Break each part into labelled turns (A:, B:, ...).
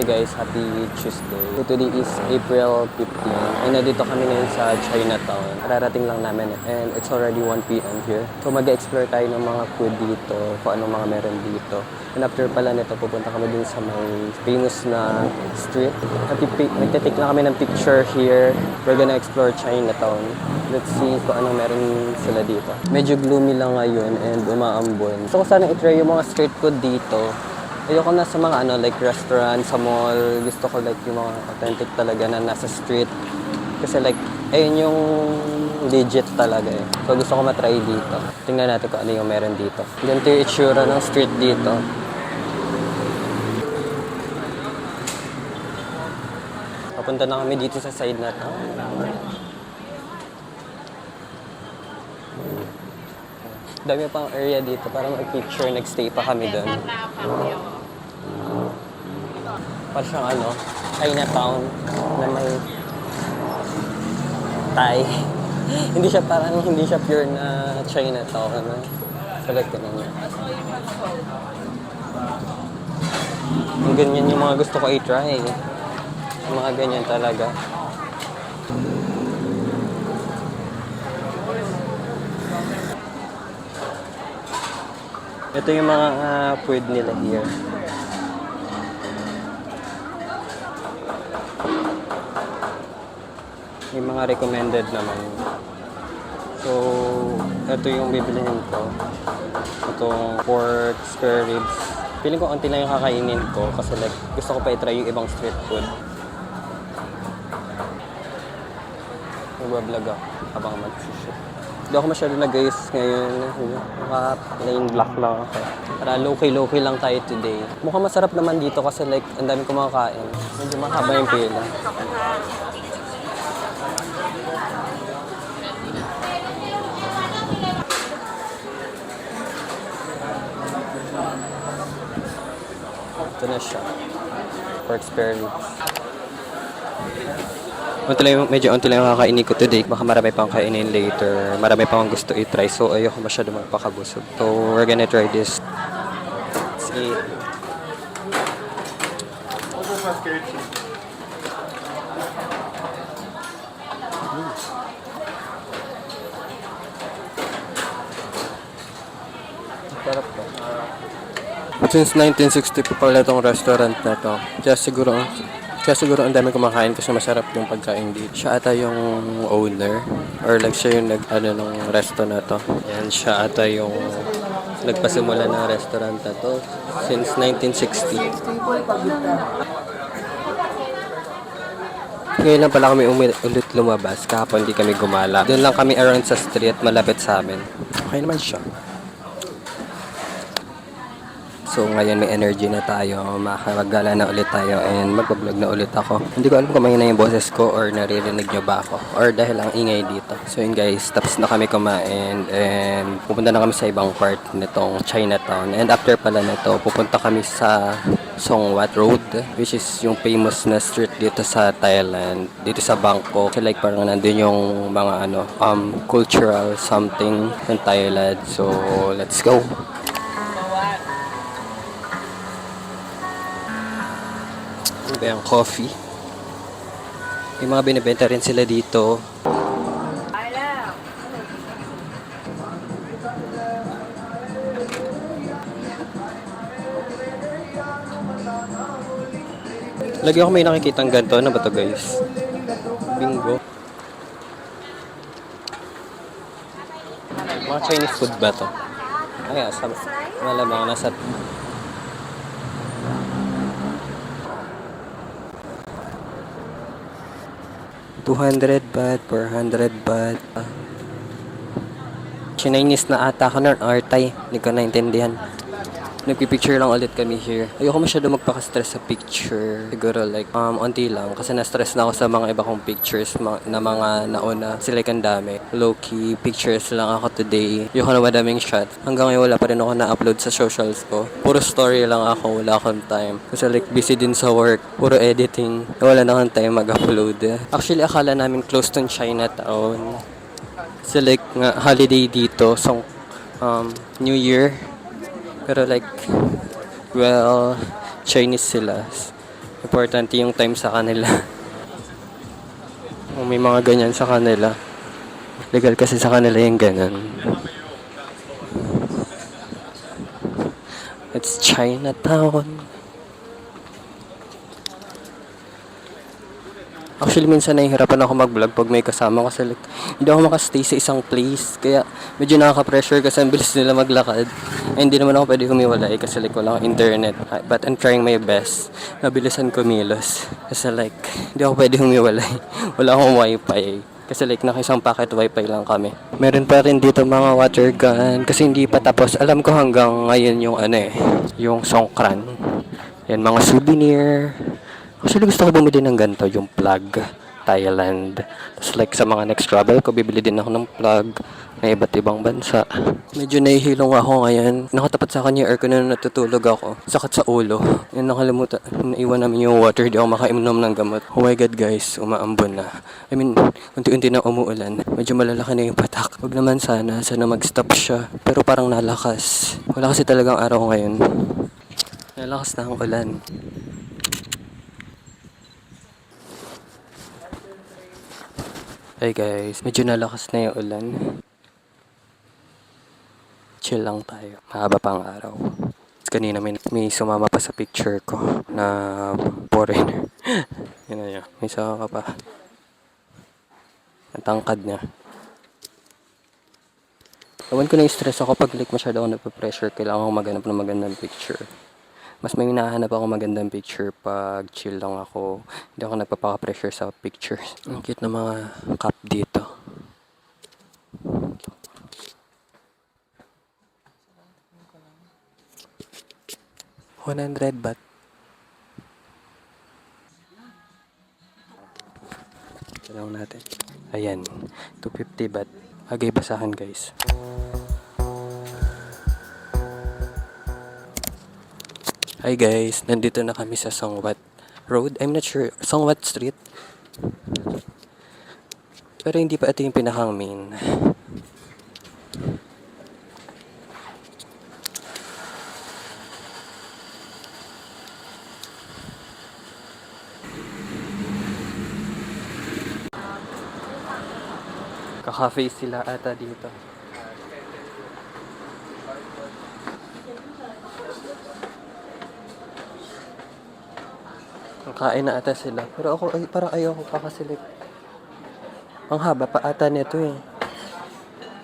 A: guys, happy Tuesday. So today is April 15 and nandito kami ngayon sa Chinatown. Kararating lang namin and it's already 1 p.m. here. So mag-explore tayo ng mga food dito, kung anong mga meron dito. And after pala nito, pupunta kami din sa may famous na street. Nagtitake lang kami ng picture here. We're gonna explore Chinatown. Let's see kung anong meron sila dito. Medyo gloomy lang ngayon and umaambon. So kung sana i-try yung mga street food dito, ayoko na sa mga like restaurant, sa mall. Gusto ko like yung mga authentic talaga na nasa street. Kasi like, ayun yung legit talaga eh. So gusto ko matry dito. Tingnan natin kung ano yung meron dito. Ganito yung itsura ng street dito. Papunta na kami dito sa side na to. Dami pang area dito para mag-picture. Nag-stay pa kami doon. Parang siyang Chinatown na may Thai. hindi siya pure na Chinatown. Select ko na niya. Ang ganyan yung mga gusto ko i-try. Yung mga ganyan talaga. Ito yung mga food nila here. May mga recommended naman. So, ito yung bibilihin ko. Itong pork spare ribs. Feeling ko unti lang yung kakainin ko kasi like gusto ko pa i-try yung ibang street food. Nagbablog ako habang mag-shoot. Hindi ako masyado nag-ayos ngayon. Naka-plain black lang ako. Para low-key lang tayo today. Mukhang masarap naman dito kasi like ang dami kumakain. Medyo mahaba yung pila. Ito na siya. Pork spare ribs. Medyo unti lang yung kakainin ko today. Baka marami pang kainin later. Marami pang gusto i-try. So, ayoko masyado magpakabusog. So, we're gonna try this. Let's eat. Sarap to. Since 1960 pa pala itong restaurant na to. Kaya siguro ang dami kumakain kasi masarap yung pagkain dito. Siya ata yung owner or like siya yung ng resto na to. Yan, siya ata yung nagpasimula ng restaurant na to since 1960. Ngayon lang pala kami ulit lumabas. Kahapon hindi kami gumala. Doon lang kami around sa street malapit sa amin. Okay naman siya. So ngayon may energy na tayo, makakagala na ulit tayo and magpa-vlog na ulit ako. Hindi ko alam kung mahina yung boses ko or naririnig nyo ba ako or dahil ang ingay dito. So yun guys, tapos na kami kumain and pupunta na kami sa ibang part nitong Chinatown. And after pala nito, pupunta kami sa Songwat Road, which is yung famous na street dito sa Thailand, dito sa Bangkok. So like parang nandun yung mga cultural something ng Thailand. So let's go! Yung coffee. May mga binibenta rin sila dito. Lagi ako may nakikitang ganito. Ano ba ito guys? Bingo. Mga Chinese food ba ito? Ay, malamang nasa 200 baht, 400 baht. Chinese na ata ako nun, or Thai. Hindi ko naintindihan. Nagpipicture lang ulit kami here. Ayoko masyado magpaka-stress sa picture. Siguro like, onti lang. Kasi na-stress na ako sa mga iba kong pictures na mga nauna. Sila ang dami. Low-key, pictures lang ako today. Ayoko na madaming shot. Hanggang ngayon wala pa rin ako na-upload sa socials ko. Puro story lang ako. Wala akong time. Kasi like, busy din sa work. Puro editing. Wala na akong time mag-upload. Actually, akala namin close to Chinatown. So like, holiday dito. So, New Year. Pero like, well, Chinese sila. Importante yung time sa kanila. Kung may mga ganyan sa kanila. Legal kasi sa kanila yung ganun. It's Chinatown. Actually, minsan nahihirapan ako mag-vlog pag may kasama kasi like, hindi ako makastay sa isang place. Kaya medyo nakaka-pressure kasi ang bilis nila maglakad. Eh, hindi naman ako pwede humiwalay kasi like wala akong internet. But I'm trying my best. Nabilisan kumilos. Kasi like, hindi ako pwede humiwalay. Wala akong wifi. Kasi like, nakisang packet wifi lang kami. Meron pa rin dito mga water gun. Kasi hindi pa tapos. Alam ko hanggang ngayon yung yung Songkran. Yan, mga souvenir. Actually, gusto ko bumili ng ganito, yung plug, Thailand. Tapos like sa mga next travel ko, bibili din ako ng plug na iba't ibang bansa. Medyo nahihilong ako ngayon. Nakatapat sa kanya yung aircon na natutulog ako. Sakit sa ulo. Yung nakalimutan, naiwan namin yung water, di ako makainom ng gamot. Oh my God guys, umaambon na. I mean, unti-unti na umuulan. Medyo malalaki na yung patak. Huwag naman sana mag-stop siya. Pero parang nalakas. Wala kasi talagang araw ngayon. Nalakas na ang ulan. Hey guys, medyo nalakas na yung ulan. Chill lang tayo. Mahaba pang araw. Kanina may sumama pa sa picture ko na foreigner. Yun na yun. May saka pa. Ang tangkad niya. Ewan ko na stress ako pag like masyado ako napapressure. Kailangan ko maghanap ng magandang picture. Mas may hinahanap ako magandang picture pag chill lang ako. Hindi ako nagpapaka-pressure sa pictures. Ang cute na mga cup dito. $100 baht. Tanong natin. Ayan. 250 baht. Agay basahan guys. Hi guys, nandito na kami sa Songwat Road. I'm not sure, Songwat Street. Pero hindi pa ito yung pinakang main. Kaka-cafe sila ata dito. Kain na ata sila. Pero ako, parang ayoko pa kasi like, ang haba pa ata nito eh.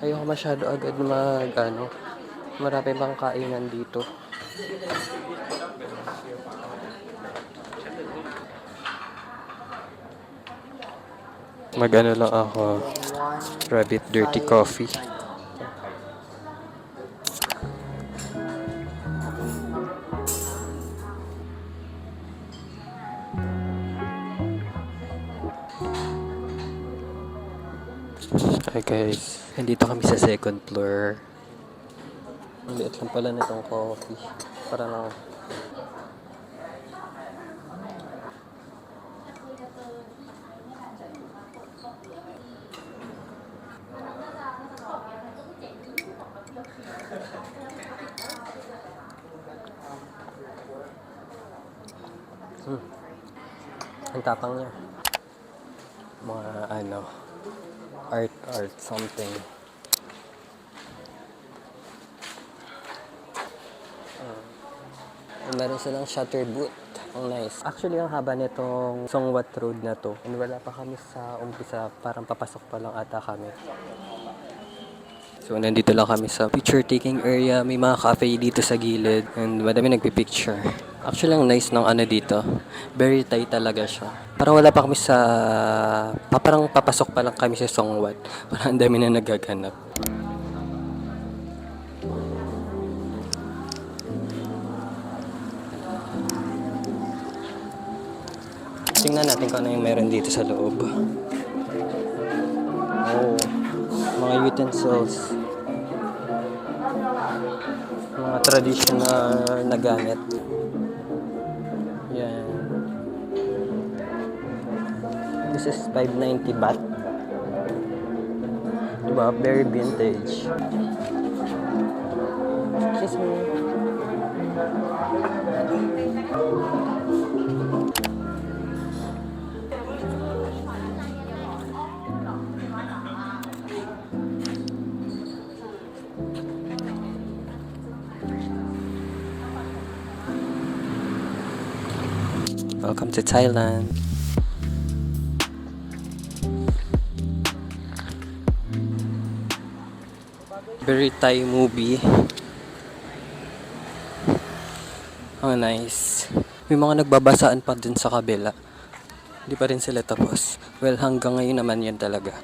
A: Ayoko masyado agad marami pang kainan dito. Lang ako. Rabbit Dirty Coffee. Hi guys, nandito kami sa second floor. Ang liit lang pala nitong coffee. Para lang. Ang tapang niya. Mga art something. Meron silang shutter booth. Ang nice. Actually, ang haba nitong Songwat Road na to. And wala pa kami sa umpisa. Parang papasok pa lang ata kami. So, nandito lang kami sa picture taking area. May mga cafe dito sa gilid. And madami nagpipicture. Actually, ang nice ng dito. Very tight talaga siya. Parang wala pa kami parang papasok pa lang kami sa Songwat. Parang ang dami na nagaganap. Tingnan natin kung ano yung meron dito sa loob. Oh, mga utensils. Mga traditional na gamit. Yan. This is 590 baht. Diba? Very vintage. Excuse me. Welcome to Thailand. Very Thai movie. Oh, nice. May mga nagbabasaan pa dun sa kabila. Hindi pa rin sila tapos. Well, hanggang ngayon naman yan talaga.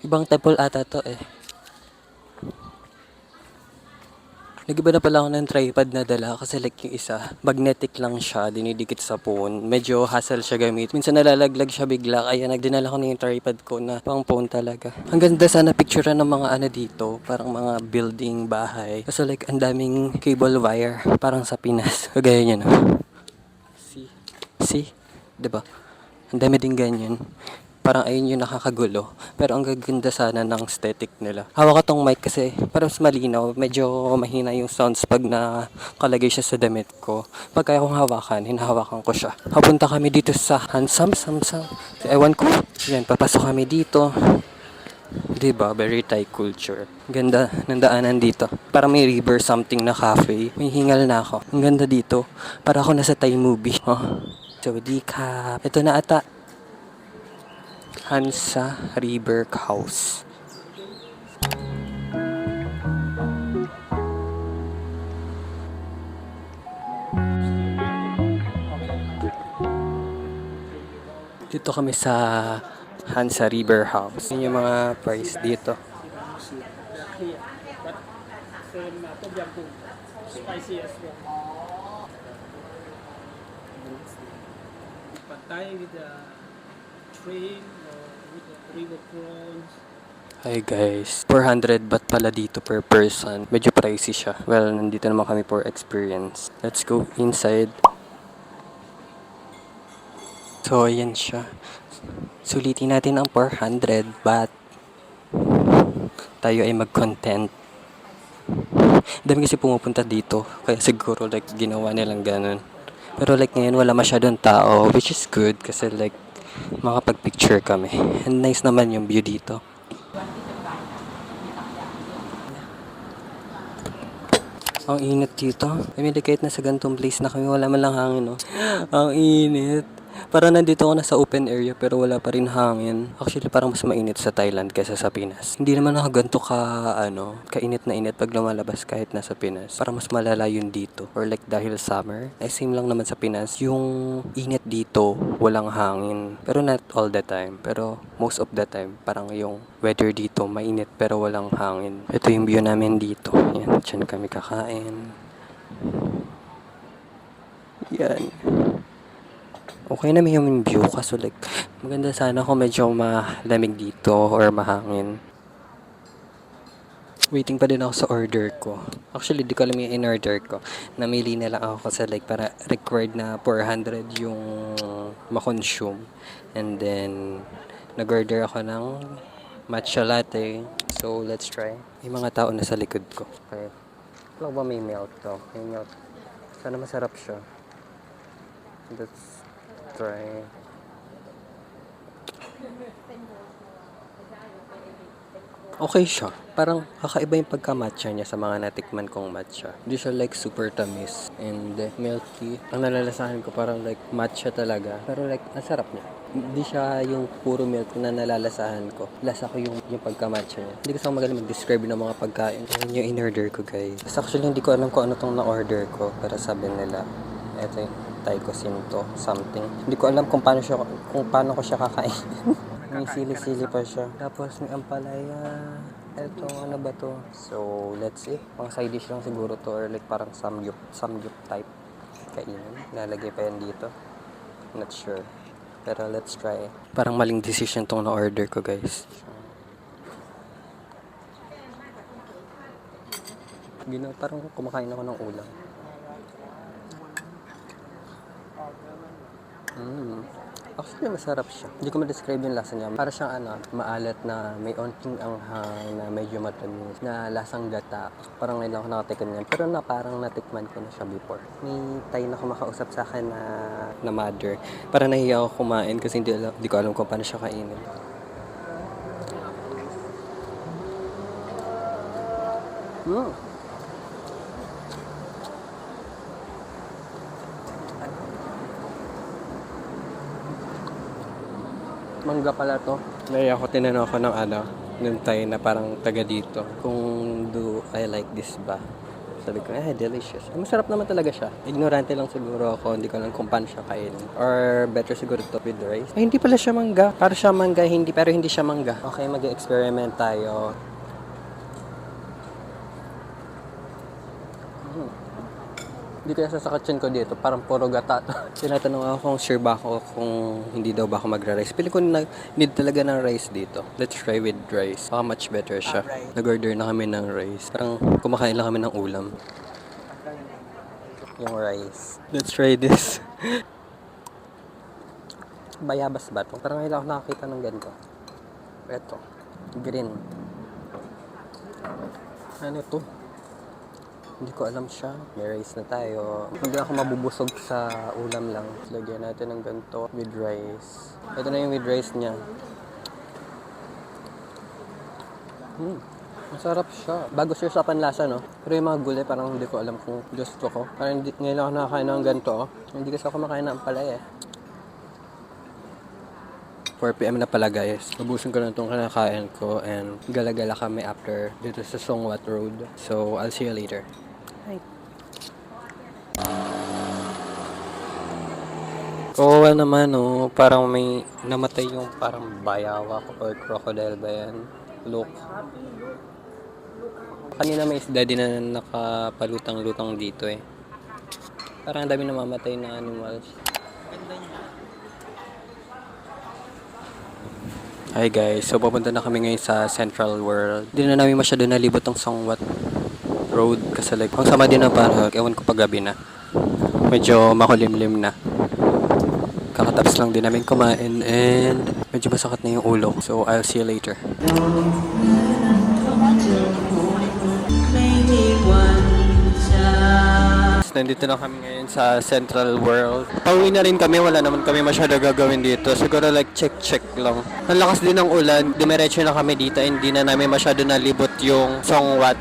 A: Ibang temple ata to eh. Nag-iba na pala ako ng tripod na dala kasi like yung isa, magnetic lang siya, dinidikit sa phone. Medyo hassle siya gamit. Minsan nalalaglag siya bigla, kaya nagdinala ko na yung tripod ko na pang phone talaga. Ang ganda sana picture ng mga ano dito, parang mga building, bahay. Kasi like ang daming cable wire, parang sa Pinas. Kagaya niya no. See? Diba? Ang dami din ganyan. Parang ayun yung nakakagulo. Pero ang gaganda sana ng aesthetic nila. Hawak ko tong mic kasi parang mas malinaw. Medyo mahina yung sounds pag nakalagay siya sa damit ko. Pag kaya kong hawakan, hinahawakan ko siya. Papunta kami dito sa Hansam, Samsam. Ewan ko. Yan, papasok kami dito. Diba? Very Thai culture. Ganda ng daanan dito. Parang may river something na cafe. May hingal na ako. Ang ganda dito. Para ako nasa Thai movie. Oh. Sawadee ka. Ito na ata. Hansa River House. Dito kami sa Hansa River House. Yun yung mga price dito.
B: Spicy as well. Pad Thai with the train or with the river prawns.
A: Hi guys, 400 baht pala dito per person. Medyo pricey siya. Well, nandito naman kami for experience. Let's go inside. So, ayan siya. Sulitin natin ang 400 baht. Tayo ay mag-content. Dami kasi pumupunta dito. Kaya siguro like ginawa nilang ganun. Pero like ngayon wala masyadong tao. Which is good kasi like makapag-picture kami. And nice naman yung view dito. Ang init dito. I mean, kahit nasa ganitong place na kami, wala man lang hangin, no? Ang init. Parang nandito ako na sa open area pero wala pa rin hangin. Actually, parang mas mainit sa Thailand kaysa sa Pinas. Hindi naman ako ganito kainit na init pag lumalabas kahit nasa Pinas. Parang mas malala yun dito. Or like dahil summer. Ay, same lang naman sa Pinas. Yung init dito, walang hangin. Pero not all the time. Pero most of the time, parang yung weather dito, mainit pero walang hangin. Ito yung view namin dito. Yan, dyan kami kakain. Yan. Okay naman yung view kaso like maganda sana kung medyo malamig dito or mahangin. Waiting pa din ako sa order ko. Actually, di ko alam yung in-order ko. Namili na lang ako kasi like para required na 400 yung ma-consume. And then, nag-order ako ng matcha latte. So, let's try. May mga tao na sa likod ko. Okay. Alam ba may milk to? May milk. Sana masarap siya. Let's try. Okay siya. Parang kakaiba yung pagka-matcha niya sa mga natikman kong matcha. Hindi siya like super tamis and milky. Ang nalalasahan ko parang like matcha talaga. Pero like, ang sarap niya. Hindi siya yung puro milk na nalalasahan ko. Lasa ko yung pagka-matcha niya. Hindi kasi ako magaling mag-describe ng mga pagkain. Yan yung in-order ko guys. Actually, hindi ko alam kung ano tong na-order ko. Pero sabi nila, eto yung Thai Kosinto something. Hindi ko alam kung paano ko siya kakainin. May sili-sili pa siya. Tapos may ampalaya. Eto, ano ba to? So, let's see. Pang side dish lang siguro to or like parang samgyup type kainin. Lalagay pa yan dito. Not sure. Pero let's try. Parang maling decision tong na-order ko guys. Parang kumakain ako ng ulam. Actually, masarap siya. Hindi ko ma-describe yung lasa niya. Para siyang maalat na may onting anghang na medyo matamis, na lasang gata. Parang ngayon lang ako nakatikim niyan. Pero parang natikman ko na siya before. May Thai na kumakausap sa akin na mother. Parang nahiya ako kumain kasi hindi ko alam kung paano siya kainin. Mangga pala to. May ako tinanong ako ng ng Thai na parang taga dito. Kung do I like this ba? Sabi ko, delicious. Masarap naman talaga siya. Ignorante lang siguro ako. Hindi ko alam kung paano siya kainin. Or better siguro to with rice. Ay, hindi pala siya mangga. Para siya mangga, pero hindi siya mangga. Okay, mag-experiment tayo. Hindi kaya sasakatsin ko dito. Parang puro gata. Tinatanong ako kung sure ba ako kung hindi daw ba ako magra-rice. Pili ko na need talaga ng rice dito. Let's try with rice. Baka much better siya. Nag-order na kami ng rice. Parang kumakain lang kami ng ulam. Yung rice. Let's try this. Bayabas ba to? Parang hindi ako nakakita ng ganito. Ito. Green. Ano to? Hindi ko alam siya. May rice na tayo. Hindi ako mabubusog sa ulam lang. Lagyan natin ng ganito with rice. Ito na yung with rice niya. Masarap siya. Bago siya sa panlasa, no? Pero yung mga gulay, parang hindi ko alam kung gusto ko. Parang ngayon ako nakakain ng ganito, oh. Hindi kasi ako kumakain ng palay, 4 PM na pala, guys. Mabusin ko na itong kinakain ko and gala-gala kami after dito sa Songwat Road. So, I'll see you later. Hi. Kawawa naman, oh. Parang may namatay yung parang bayawak or crocodile ba yan? Look. Kanina may isda din na nakapalutang-lutang dito, eh. Parang ang dami namamatay na animals. Hi guys, so papunta na kami ngayon sa Central World. Hindi na namin masyado nalibot ang Songwat Road kasi like, ang sama din na parang, ewan ko pag gabi na. Medyo makulimlim na. Kakatapos lang din namin kumain and medyo masakit na yung ulo. So I'll see you later. Nandito na kami ngayon sa Central World. Pauwi na rin kami, wala naman kami masyado gagawin dito. Siguro like check lang. Ang lakas din ng ulan, dumiretso na kami dito. Hindi na namin masyado nalibot yung Songwat.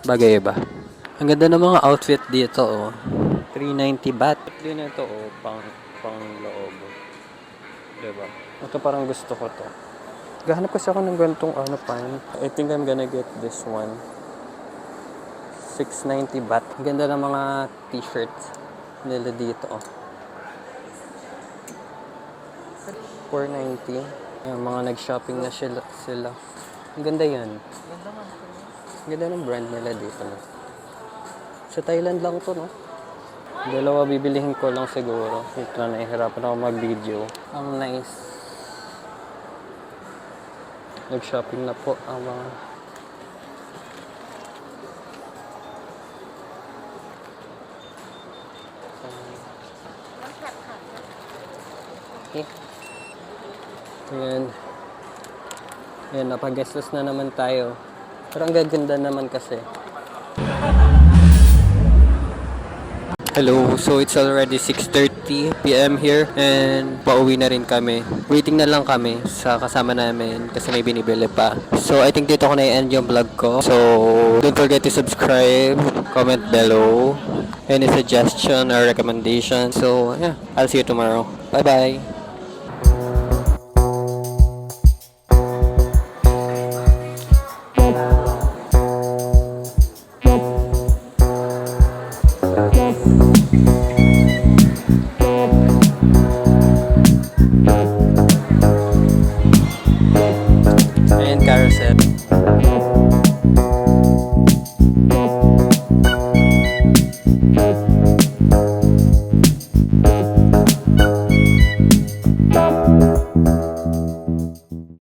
A: Bagay ba? Ang ganda ng mga outfit dito, oh. 390 baht. Din ito, oh, pang loob. Diba? Ito parang gusto ko to. Gahanap kasi ako ng ganitong pant. I think I'm gonna get this one. 690 baht. Ang ganda ng mga t-shirts nila dito, oh. 490. Yung mga nag-shopping na sila. Ang ganda yan. Ang ganda ng brand nila dito, no? Sa Thailand lang to, no? Dalawa bibilihin ko lang siguro. Ito na, nahihirapan ako mag-video. Ang nice. Nag-shopping na po ang mga... Okay. Ayan. Ayan, napag-guestless na naman tayo. Pero ang gaganda naman kasi. Hello, so it's already 6:30 PM here and pauwi na rin kami. Waiting na lang kami sa kasama namin kasi may binibili pa. So I think dito ko na i-end yung vlog ko. So don't forget to subscribe, comment below, any suggestion or recommendation. So yeah, I'll see you tomorrow. Bye bye!